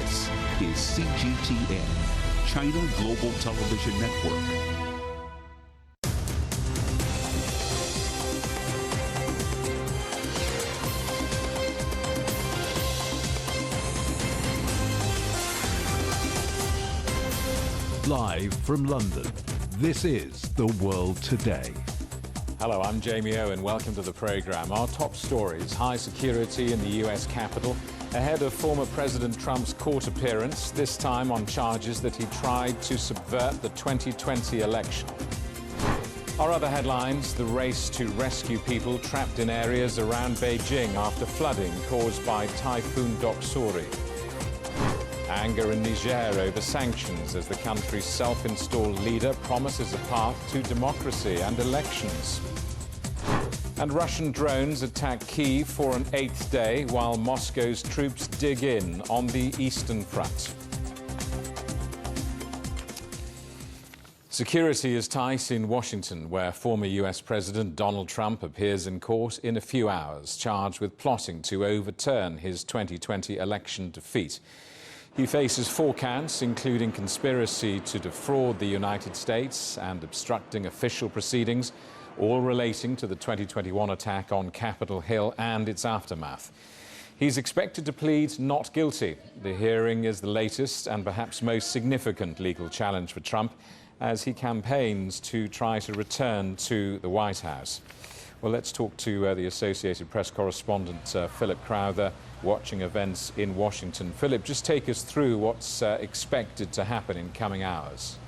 This is CGTN, China Global Television Network. Live from London, this is The World Today. Hello, I'm Jamie Owen. Welcome to the program. Our top stories: high security in the US Capitol ahead of former President Trump's court appearance, this time on charges that he tried to subvert the 2020 election. Our other headlines: the race to rescue people trapped in areas around Beijing after flooding caused by Typhoon Doksuri. Anger in Niger over sanctions as the country's self-installed leader promises a path to democracy and elections. And Russian drones attack Kyiv for an 8th day while Moscow's troops dig in on the Eastern Front. Security is tight in Washington, where former US President Donald Trump appears in court in a few hours, charged with plotting to overturn his 2020 election defeat. He faces 4 counts, including conspiracy to defraud the United States and obstructing official proceedings, all relating to the 2021 attack on Capitol Hill and its aftermath. He's expected to plead not guilty. The hearing is the latest and perhaps most significant legal challenge for Trump as he campaigns to try to return to the White House. Well, let's talk to the Associated Press correspondent, Philip Crowther, watching events in Washington. Philip, just take us through what's expected to happen in coming hours.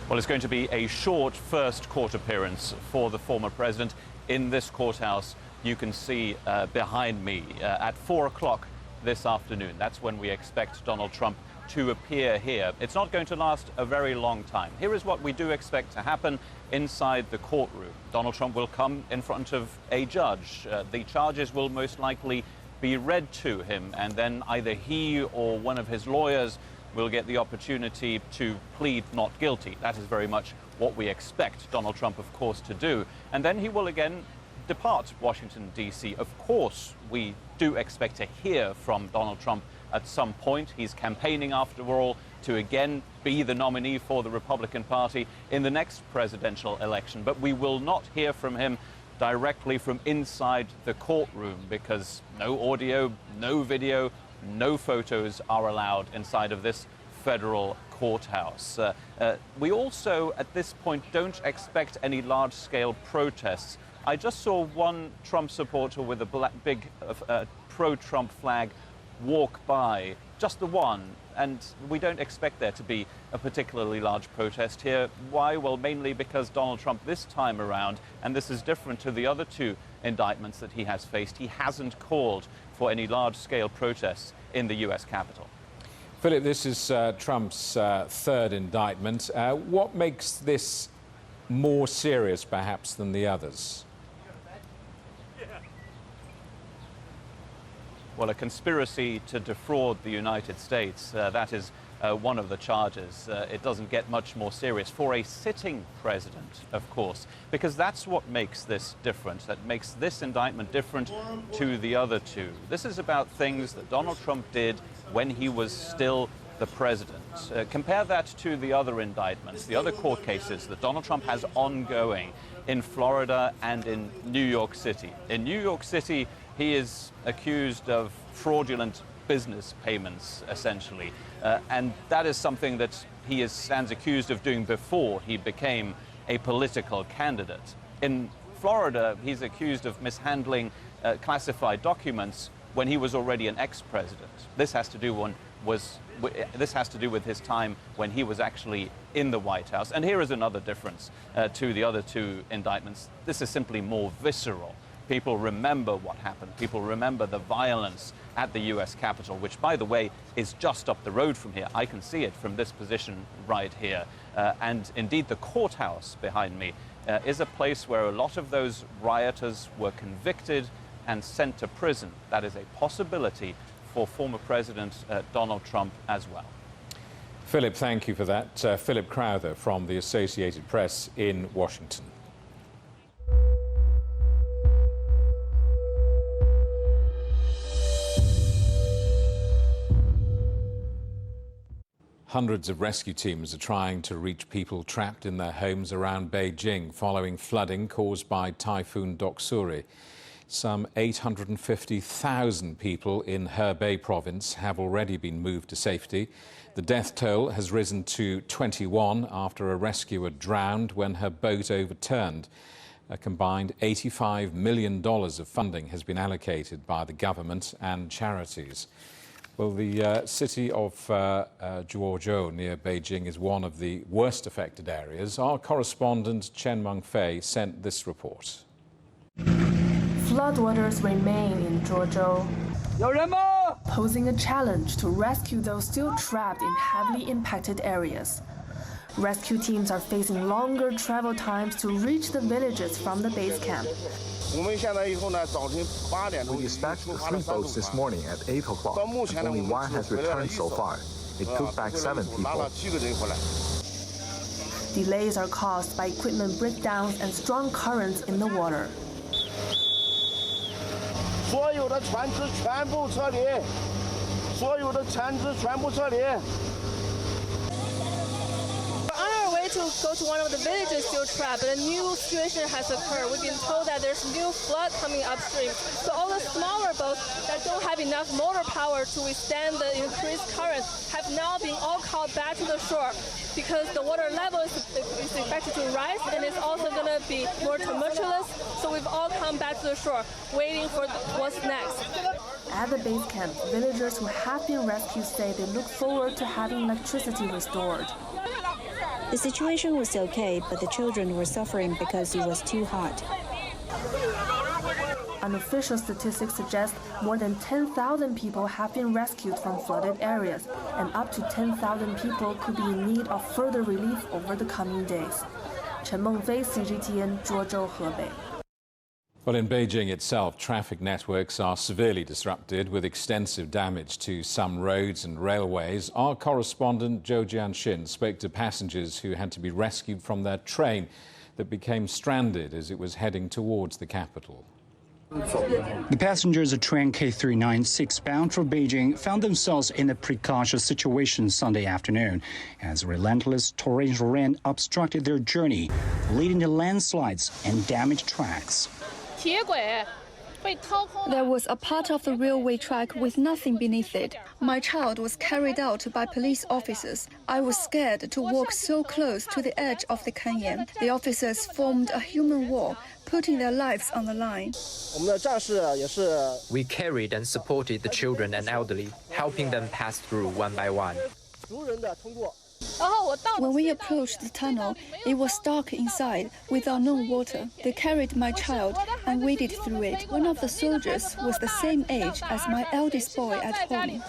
Well, it's going to be a short first court appearance for the former president in this courthouse you can see behind me at 4 o'clock this afternoon. That's when we expect Donald Trump to appear here. It's not going to last a very long time. Here is what we do expect to happen inside the courtroom. Donald Trump will come in front of a judge. The charges will most likely be read to him, and then either he or one of his lawyers will get the opportunity to plead not guilty. That is very much what we expect Donald Trump, of course, to do. And then he will again depart Washington, D.C. Of course, we do expect to hear from Donald Trump at some point. He's campaigning, after all, to again be the nominee for the Republican Party in the next presidential election. But we will not hear from him directly from inside the courtroom because no audio, no video, no photos are allowed inside of this federal courthouse. We also, at this point, don't expect any large-scale protests. I just saw one Trump supporter with a big pro-Trump flag walk by, just the one, and we don't expect there to be a particularly large protest here. Why? Well, mainly because Donald Trump this time around, and this is different to the other 2 indictments that he has faced, he hasn't called for any large-scale protests in the US Capitol. Philip, this is Trump's 3rd indictment. What makes this more serious, perhaps, than the others? Well, a conspiracy to defraud the United States, that is one of the charges. It doesn't get much more serious for a sitting president, of course, because that's what makes this different. That makes this indictment different to the other 2. This is about things that Donald Trump did when he was still the president. Compare that to the other indictments, the other court cases that Donald Trump has ongoing in Florida and in New York City. In New York City, he is accused of fraudulent business payments, essentially. And that is something that he stands accused of doing before he became a political candidate. In Florida, he's accused of mishandling classified documents when he was already an ex-president. This has to do with his time when he was actually in the White House. And here is another difference to the other 2 indictments. This is simply more visceral. People remember what happened. People remember the violence at the US Capitol, which, by the way, is just up the road from here. I can see it from this position right here. And indeed, the courthouse behind me is a place where a lot of those rioters were convicted and sent to prison. That is a possibility for former President Donald Trump as well. Philip, thank you for that. Philip Crowther from the Associated Press in Washington. Hundreds of rescue teams are trying to reach people trapped in their homes around Beijing following flooding caused by Typhoon Doksuri. Some 850,000 people in Hebei province have already been moved to safety. The death toll has risen to 21 after a rescuer drowned when her boat overturned. A combined $85 million of funding has been allocated by the government and charities. Well, the city of Zhuozhou near Beijing is one of the worst affected areas. Our correspondent Chen Mengfei sent this report. Floodwaters remain in Zhuozhou, posing a challenge to rescue those still trapped in heavily impacted areas. Rescue teams are facing longer travel times to reach the villages from the base camp. We dispatched 3 boats this morning at 8 o'clock, and only one has returned so far. It took back 7 people. Delays are caused by equipment breakdowns and strong currents in the water. To go to one of the villages still trapped, but a new situation has occurred. We've been told that there's new flood coming upstream. So all the smaller boats that don't have enough motor power to withstand the increased current have now been all called back to the shore because the water level is expected to rise and it's also going to be more tumultuous. So we've all come back to the shore, waiting for what's next. At the base camp, villagers who have been rescued say they look forward to having electricity restored. The situation was okay, but the children were suffering because it was too hot. Unofficial statistics suggest more than 10,000 people have been rescued from flooded areas, and up to 10,000 people could be in need of further relief over the coming days. Chen Mengfei, CGTN, Zhuozhou, Hebei. Well, in Beijing itself, traffic networks are severely disrupted with extensive damage to some roads and railways. Our correspondent Zhou Jianxin spoke to passengers who had to be rescued from their train that became stranded as it was heading towards the capital. The passengers of train K396 bound for Beijing found themselves in a precarious situation Sunday afternoon as relentless torrential rain obstructed their journey, leading to landslides and damaged tracks. There was a part of the railway track with nothing beneath it. My child was carried out by police officers. I was scared to walk so close to the edge of the canyon. The officers formed a human wall, putting their lives on the line. We carried and supported the children and elderly, helping them pass through one by one. When we approached the tunnel, it was dark inside, without no water. They carried my child and waded through it. One of the soldiers was the same age as my eldest boy at home.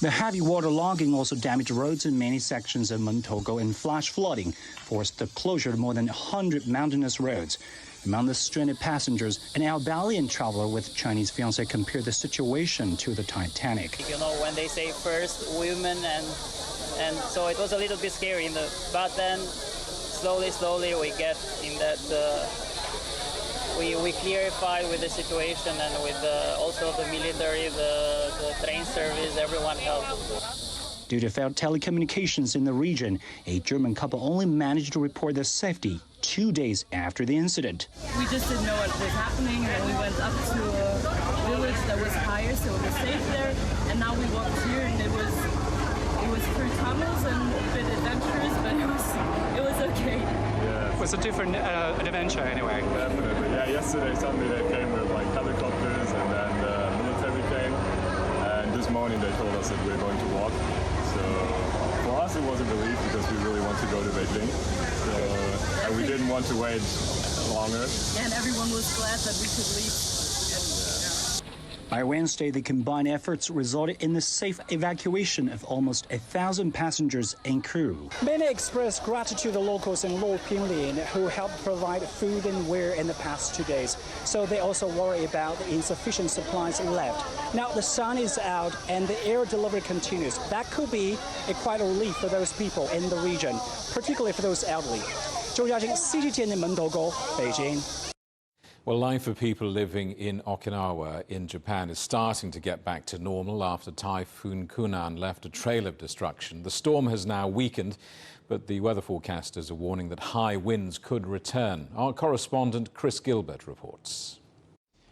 The heavy water logging also damaged roads in many sections of Mentogo, and flash flooding forced the closure of more than 100 mountainous roads. Among the stranded passengers, an Albanian traveler with Chinese fiancé compared the situation to the Titanic. You know, when they say first women, and so it was a little bit scary, but then slowly we get in that we clarified with the situation, and with also the military, the train service, everyone helped. Due to failed telecommunications in the region, a German couple only managed to report their safety 2 days after the incident. We just didn't know what was happening, and we went up to a village that was higher, so it was safe there. And now we walked here, and it was through tunnels and a bit adventurous, but it was okay. Yeah, It was a different adventure anyway. Definitely. Yeah, yesterday, Sunday, they came with like helicopters, and then the military came. And this morning, they told us that we're going to walk. So for us, it was a relief because we really want to go to Beijing. So, and we didn't want to wait longer. And everyone was glad that we could leave. By Wednesday, the combined efforts resulted in the safe evacuation of almost 1,000 passengers and crew. Many expressed gratitude to locals in Luo Pinglin who helped provide food and wear in the past 2 days. So they also worry about the insufficient supplies left. Now the sun is out and the air delivery continues. That could be quite a relief for those people in the region, particularly for those elderly. 周家欣 CGTN 门头沟 北京。Well, life for people living in Okinawa in Japan is starting to get back to normal after Typhoon Kunan left a trail of destruction. The storm has now weakened, but the weather forecasters are warning that high winds could return. Our correspondent Chris Gilbert reports.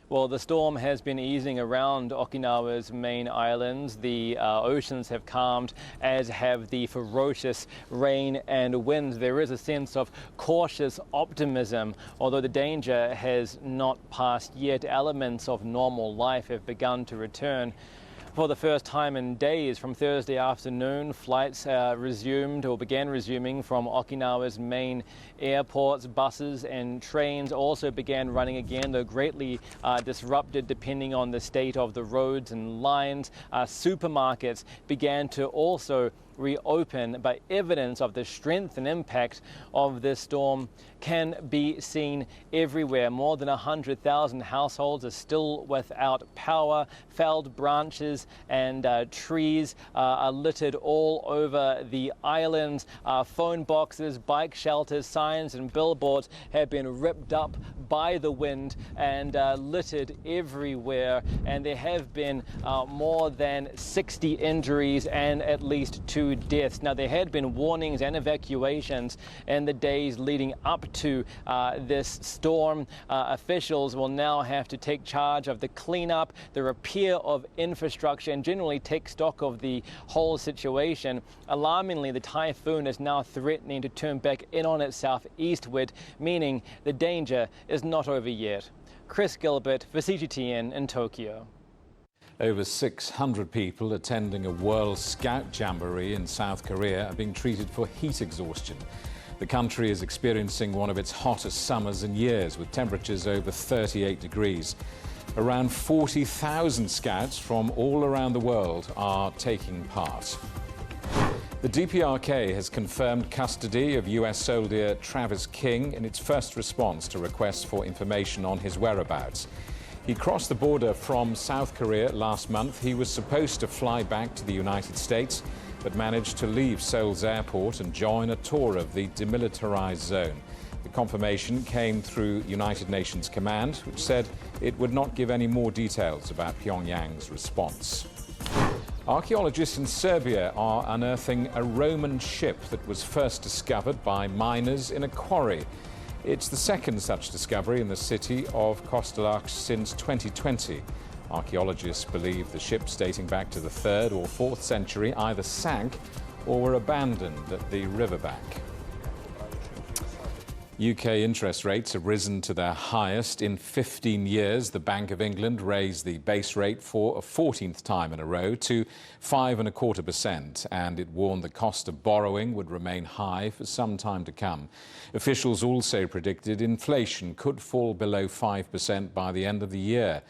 Well, the storm has been easing around Okinawa's main islands. The oceans have calmed, as have the ferocious rain and winds. There is a sense of cautious optimism. Although the danger has not passed yet, elements of normal life have begun to return. For the first time in days, from Thursday afternoon, flights began resuming from Okinawa's main airports. Buses and trains also began running again, though greatly disrupted depending on the state of the roads and lines. Supermarkets began to also reopen, but evidence of the strength and impact of this storm can be seen everywhere. More than 100,000 households are still without power. Felled branches and trees are littered all over the islands. Phone boxes, bike shelters, signs and billboards have been ripped up by the wind and littered everywhere. And there have been more than 60 injuries and at least 2 deaths. Now, there had been warnings and evacuations in the days leading up to this storm. Officials will now have to take charge of the cleanup, the repair of infrastructure, and generally take stock of the whole situation. Alarmingly, the typhoon is now threatening to turn back in on itself eastward, meaning the danger is not over yet. Chris Gilbert for CGTN in Tokyo. Over 600 people attending a World Scout Jamboree in South Korea are being treated for heat exhaustion. The country is experiencing one of its hottest summers in years, with temperatures over 38 degrees. Around 40,000 scouts from all around the world are taking part. The DPRK has confirmed custody of US soldier Travis King in its first response to requests for information on his whereabouts. He crossed the border from South Korea last month. He was supposed to fly back to the United States, but managed to leave Seoul's airport and join a tour of the demilitarized zone. The confirmation came through United Nations Command, which said it would not give any more details about Pyongyang's response. Archaeologists in Serbia are unearthing a Roman ship that was first discovered by miners in a quarry. It's the second such discovery in the city of Kostolac since 2020. Archaeologists believe the ships dating back to the 3rd or 4th century either sank or were abandoned at the riverbank. UK interest rates have risen to their highest in 15 years. The Bank of England raised the base rate for a 14th time in a row to 5.25%, and it warned the cost of borrowing would remain high for some time to come. Officials also predicted inflation could fall below 5% by the end of the year.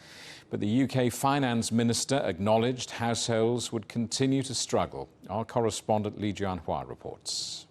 But the UK Finance Minister acknowledged households would continue to struggle. Our correspondent Li Jianhua reports.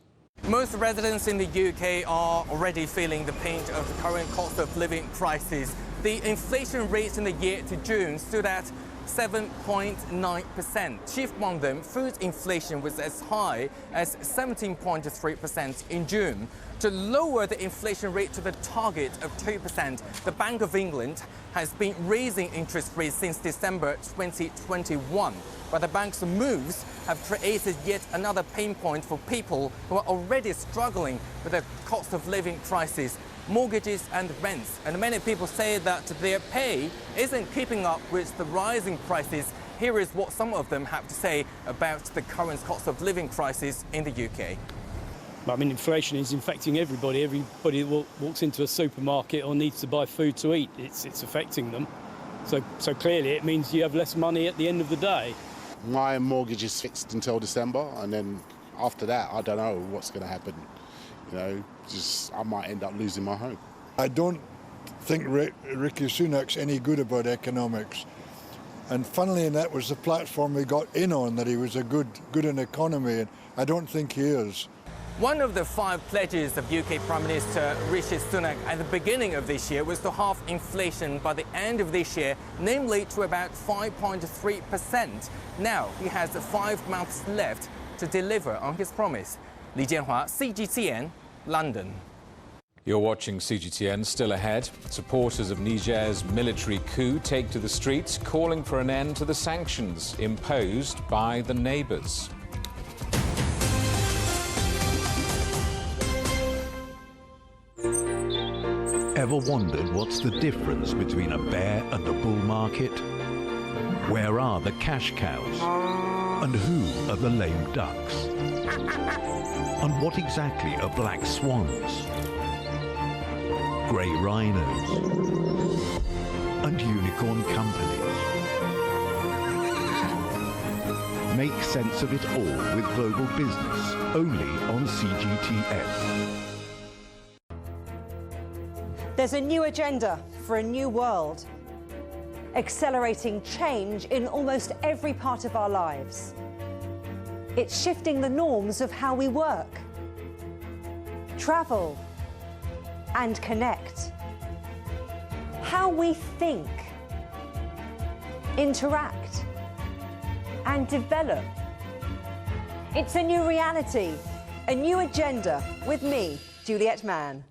Most residents in the UK are already feeling the pinch of the current cost of living crisis. The inflation rate in the year to June stood at 7.9%. Chief among them, food inflation was as high as 17.3% in June. To lower the inflation rate to the target of 2%, the Bank of England has been raising interest rates since December 2021. But the bank's moves have created yet another pain point for people who are already struggling with the cost of living crisis, mortgages and rents. And many people say that their pay isn't keeping up with the rising prices. Here is what some of them have to say about the current cost of living crisis in the UK. I mean, inflation is infecting everybody. Everybody that walks into a supermarket or needs to buy food to eat, it's affecting them. So clearly it means you have less money at the end of the day. My mortgage is fixed until December, and then after that, I don't know what's going to happen. You know, I might end up losing my home. I don't think Rishi Sunak's any good about economics. And funnily enough, that was the platform we got in on, that he was a good in economy, and I don't think he is. One of the 5 pledges of UK Prime Minister Rishi Sunak at the beginning of this year was to halve inflation by the end of this year, namely to about 5.3%. Now he has 5 months left to deliver on his promise. Li Jianhua, CGTN, London. You're watching CGTN. Still ahead, supporters of Niger's military coup take to the streets, calling for an end to the sanctions imposed by the neighbours. Ever wondered what's the difference between a bear and a bull market? Where are the cash cows? And who are the lame ducks? And what exactly are black swans? Grey rhinos? And unicorn companies? Make sense of it all with Global Business, only on CGTN. There's a new agenda for a new world, accelerating change in almost every part of our lives. It's shifting the norms of how we work, travel, and connect. How we think, interact, and develop. It's a new reality, a new agenda with me, Juliette Mann.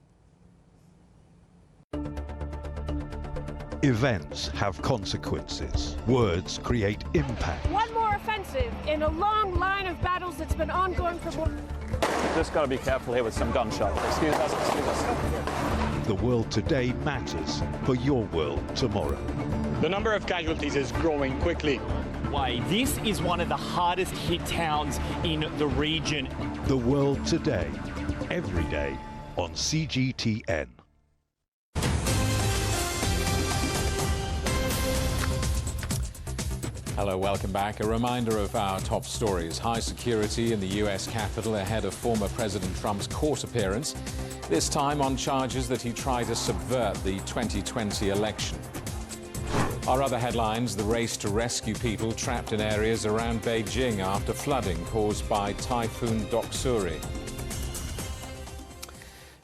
Events have consequences. Words create impact. One more offensive in a long line of battles that's been ongoing for more. Just got to be careful here with some gunshots. Excuse us, excuse us. The world today matters for your world tomorrow. The number of casualties is growing quickly. Why, this is one of the hardest hit towns in the region. The world today, every day on CGTN. Hello, welcome back. A reminder of our top stories. High security in the US Capitol ahead of former President Trump's court appearance, this time on charges that he tried to subvert the 2020 election. Our other headlines: the race to rescue people trapped in areas around Beijing after flooding caused by Typhoon Doksuri.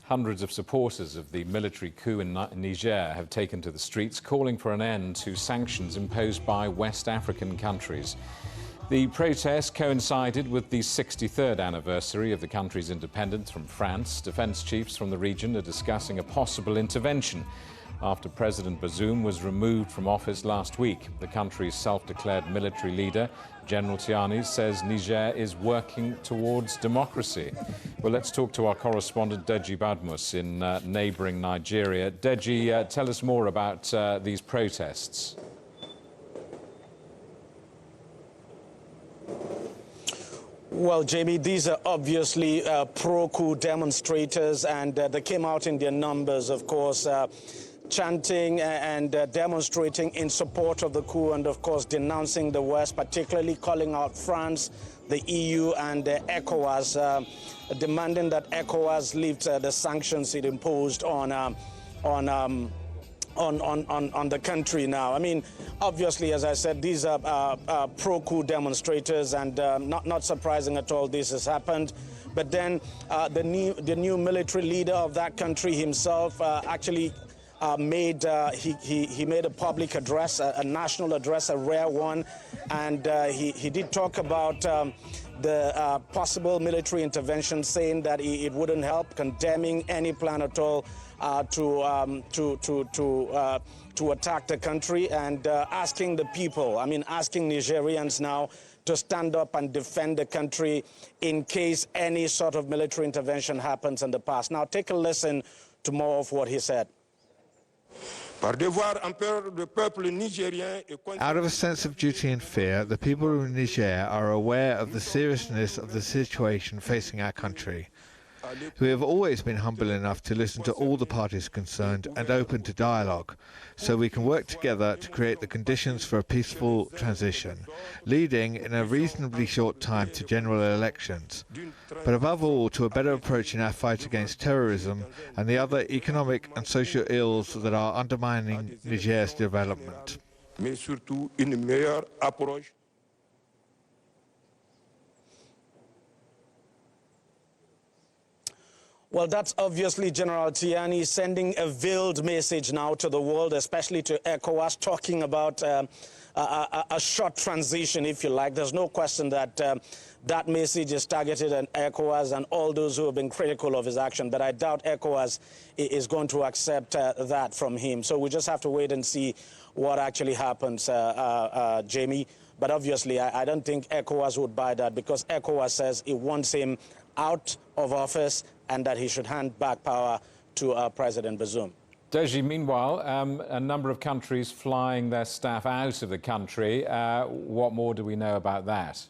Hundreds of supporters of the military coup in Niger have taken to the streets, calling for an end to sanctions imposed by West African countries. The protest coincided with the 63rd anniversary of the country's independence from France. Defense chiefs from the region are discussing a possible intervention after President Bazoum was removed from office last week. The country's self-declared military leader, General Tiani, says Niger is working towards democracy. Well, let's talk to our correspondent, Deji Badmus, in neighbouring Nigeria. Deji, tell us more about these protests. Well, Jamie, these are obviously pro-coup demonstrators, and they came out in their numbers, of course, chanting and demonstrating in support of the coup, and of course denouncing the West, particularly calling out France, the EU and ECOWAS, demanding that ECOWAS lift the sanctions it imposed on the country now. I mean, obviously, as I said, these are pro-coup demonstrators, and not surprising at all this has happened. But then the new military leader of that country himself actually made a public address, a national address, a rare one, and he did talk about the possible military intervention, saying that it wouldn't help, condemning any plan at all to attack the country, and asking the people, asking Nigerians now to stand up and defend the country in case any sort of military intervention happens in the past. Now take a listen to more of what he said. Out of a sense of duty and fear, the people of Niger are aware of the seriousness of the situation facing our country. We have always been humble enough to listen to all the parties concerned and open to dialogue, so we can work together to create the conditions for a peaceful transition, leading in a reasonably short time to general elections, but above all to a better approach in our fight against terrorism and the other economic and social ills that are undermining Niger's development. Well, that's obviously General Tiani sending a veiled message now to the world, especially to ECOWAS, talking about a short transition, if you like. There's no question that that message is targeted at ECOWAS and all those who have been critical of his action, but I doubt ECOWAS is going to accept that from him. So we just have to wait and see what actually happens, Jamie. But obviously, I don't think ECOWAS would buy that, because ECOWAS says it wants him out of office and that he should hand back power to President Bazoum. Deji, meanwhile, a number of countries flying their staff out of the country. What more do we know about that?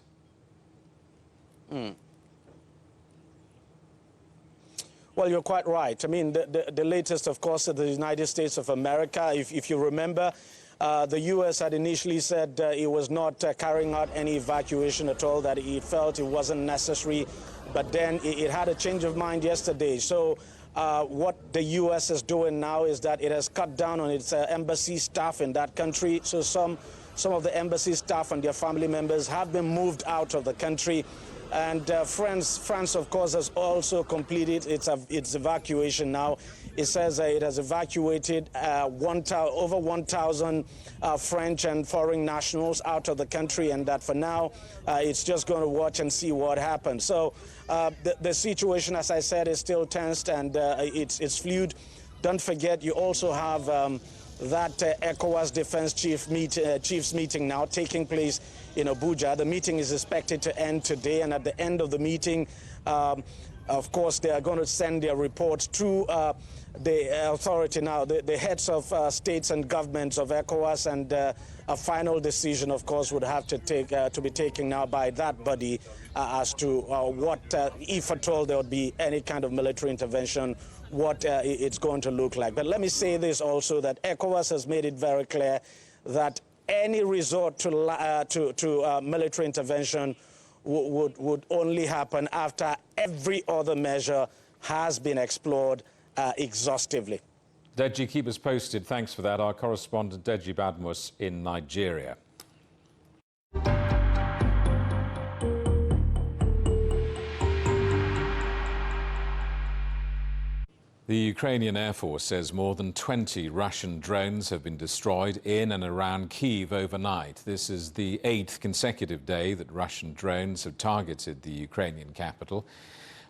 Well, you're quite right. I mean, the latest, of course, is the United States of America. If you remember, the U.S. had initially said it was not carrying out any evacuation at all, that it felt it wasn't necessary. But then it had a change of mind yesterday. So what the U.S. is doing now is that it has cut down on its embassy staff in that country. So some of the embassy staff and their family members have been moved out of the country. And France, of course, has also completed its evacuation now. It says it has evacuated over 1,000 French and foreign nationals out of the country, and that for now, it's just going to watch and see what happens. So the situation, as I said, is still tensed and it's fluid. Don't forget, you also have that ECOWAS Defense Chiefs meeting now taking place in Abuja. The meeting is expected to end today, and at the end of the meeting, of course, they are going to send their report to the authority now, the heads of states and governments of ECOWAS, and a final decision, of course, would have to be taken now by that body as to what, if at all, there would be any kind of military intervention, what it's going to look like. But let me say this also, that ECOWAS has made it very clear that any resort to military intervention would only happen after every other measure has been explored exhaustively. Deji, keep us posted. Thanks for that. Our correspondent Deji Badmus in Nigeria. The Ukrainian Air Force says more than 20 Russian drones have been destroyed in and around Kyiv overnight. This is the 8th consecutive day that Russian drones have targeted the Ukrainian capital.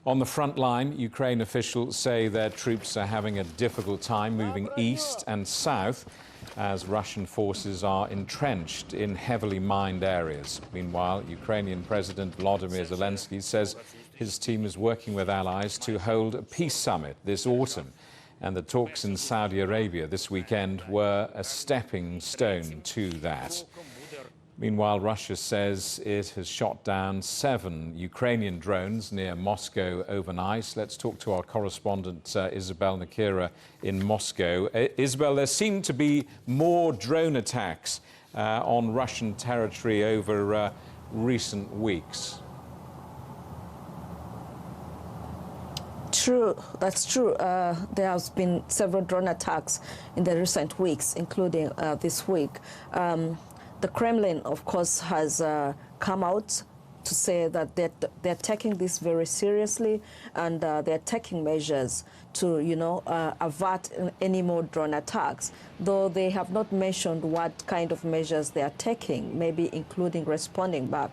On the front line, Ukraine officials say their troops are having a difficult time moving east and south as Russian forces are entrenched in heavily mined areas. Meanwhile, Ukrainian President Volodymyr Zelensky says his team is working with allies to hold a peace summit this autumn, and the talks in Saudi Arabia this weekend were a stepping stone to that. Meanwhile, Russia says it has shot down 7 Ukrainian drones near Moscow overnight. Let's talk to our correspondent, Isabel Nakira in Moscow. Isabel, there seem to be more drone attacks on Russian territory over recent weeks. True, that's true. There has been several drone attacks in the recent weeks, including this week. The Kremlin, of course, has come out to say that they're taking this very seriously, and they're taking measures to, avert any more drone attacks, though they have not mentioned what kind of measures they are taking, maybe including responding back,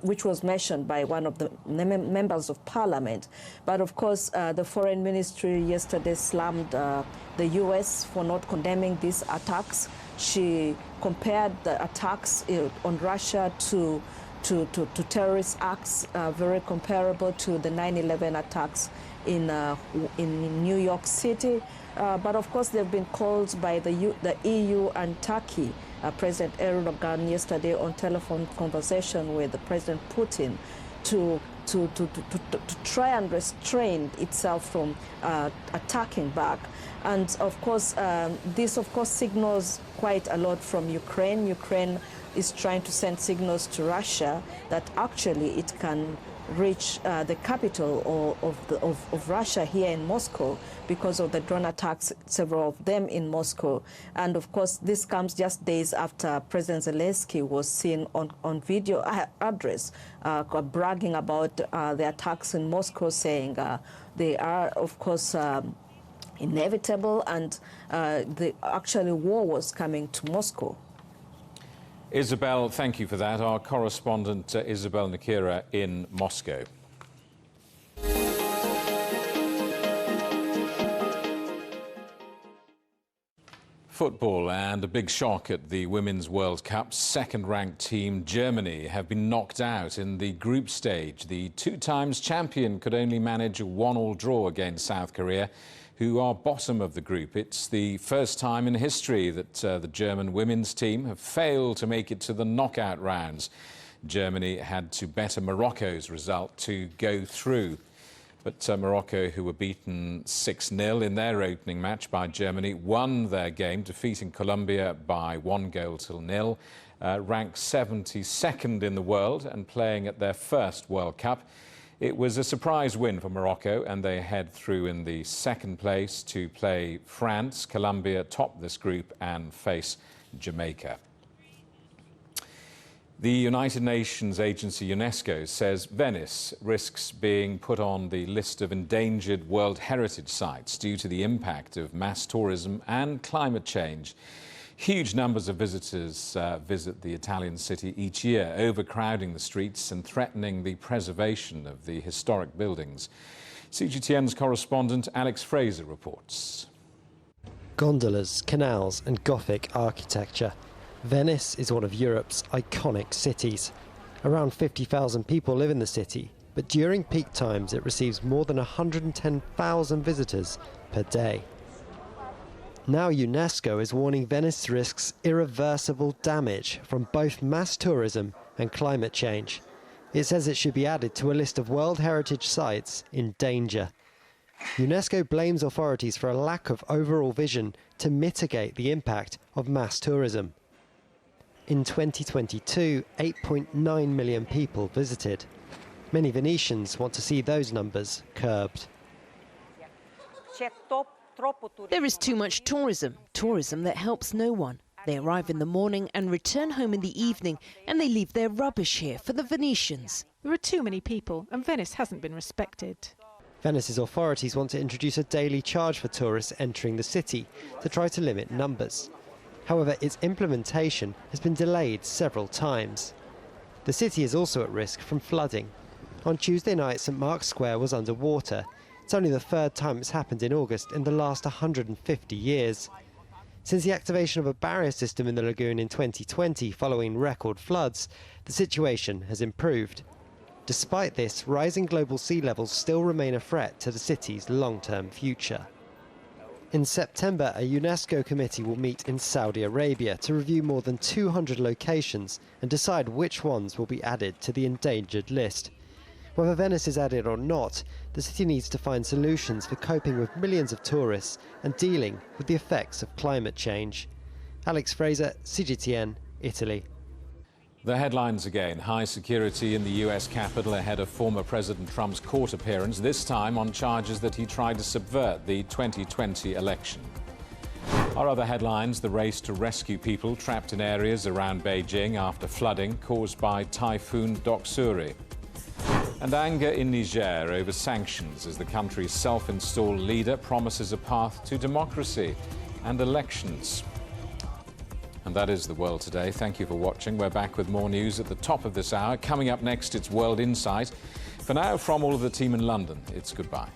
which was mentioned by one of the members of parliament. But of course, the foreign ministry yesterday slammed the U.S. for not condemning these attacks. She compared the attacks on Russia to terrorist acts, very comparable to the 9/11 attacks in New York City. But of course, they've been called by the EU and Turkey. President Erdogan yesterday on telephone conversation with President Putin to try and restrain itself from attacking back. And of course, this of course signals quite a lot from Ukraine. Ukraine is trying to send signals to Russia that actually it can reach the capital of Russia here in Moscow because of the drone attacks, several of them in Moscow. And of course, this comes just days after President Zelensky was seen on video address bragging about the attacks in Moscow, saying they are, of course, inevitable, and the actual war was coming to Moscow. Isabel, thank you for that. Our correspondent Isabel Nakira in Moscow. Football, and a big shock at the Women's World Cup. Second-ranked team Germany have been knocked out in the group stage. The two-times champion could only manage a 1-1 draw against South Korea, who are bottom of the group. It's the first time in history that the German women's team have failed to make it to the knockout rounds. Germany had to better Morocco's result to go through. But Morocco, who were beaten 6-0 in their opening match by Germany, won their game, defeating Colombia by 1-0, ranked 72nd in the world and playing at their first World Cup. It was a surprise win for Morocco, and they head through in the second place to play France. Colombia top this group and face Jamaica. The United Nations agency UNESCO says Venice risks being put on the list of endangered World Heritage Sites due to the impact of mass tourism and climate change. Huge numbers of visitors visit the Italian city each year, overcrowding the streets and threatening the preservation of the historic buildings. CGTN's correspondent Alex Fraser reports. Gondolas, canals and Gothic architecture. Venice is one of Europe's iconic cities. Around 50,000 people live in the city, but during peak times it receives more than 110,000 visitors per day. Now UNESCO is warning Venice risks irreversible damage from both mass tourism and climate change. It says it should be added to a list of World Heritage Sites in danger. UNESCO blames authorities for a lack of overall vision to mitigate the impact of mass tourism. In 2022, 8.9 million people visited. Many Venetians want to see those numbers curbed. There is too much tourism that helps no one. They arrive in the morning and return home in the evening, and they leave their rubbish here for the Venetians. There are too many people, and Venice hasn't been respected. Venice's authorities want to introduce a daily charge for tourists entering the city to try to limit numbers. However, its implementation has been delayed several times. The city is also at risk from flooding. On Tuesday night, St Mark's Square was underwater. It's only the third time it's happened in August in the last 150 years. Since the activation of a barrier system in the lagoon in 2020 following record floods, the situation has improved. Despite this, rising global sea levels still remain a threat to the city's long-term future. In September, a UNESCO committee will meet in Saudi Arabia to review more than 200 locations and decide which ones will be added to the endangered list. Whether Venice is added or not, the city needs to find solutions for coping with millions of tourists and dealing with the effects of climate change. Alex Fraser, CGTN, Italy. The headlines again. High security in the US Capitol ahead of former President Trump's court appearance, this time on charges that he tried to subvert the 2020 election. Our other headlines: the race to rescue people trapped in areas around Beijing after flooding caused by Typhoon Doksuri. And anger in Niger over sanctions as the country's self-installed leader promises a path to democracy and elections. And that is the world today. Thank you for watching. We're back with more news at the top of this hour. Coming up next, it's World Insight. For now, from all of the team in London, it's goodbye.